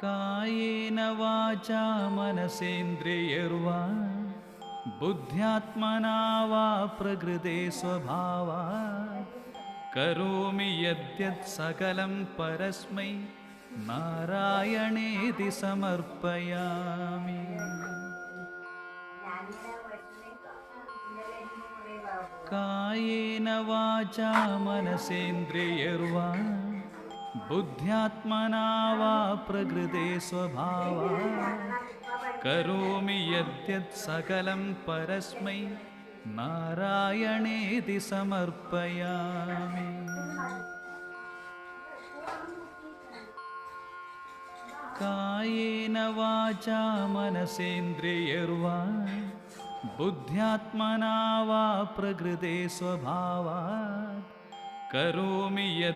कायेन वाचा मनसेन्द्रियैर्वा बुद्ध्यात्मना वा प्रकृते स्वभावात् करोमि यद्यत् सकलं परस्मै नारायणेति समर्पयामि। कायेन वाचा मनसेन्द्रियैर्वा बुद्ध्यात्मना वा प्रकृते स्वभावात् करोमि यद्यत् सकलं परस्मै नारायणेति समर्पयामि। कायेन वाचा मनसेन्द्रियैर्वा बुद्ध्यात्मना वा प्रकृते स्वभावात् करोमि यत्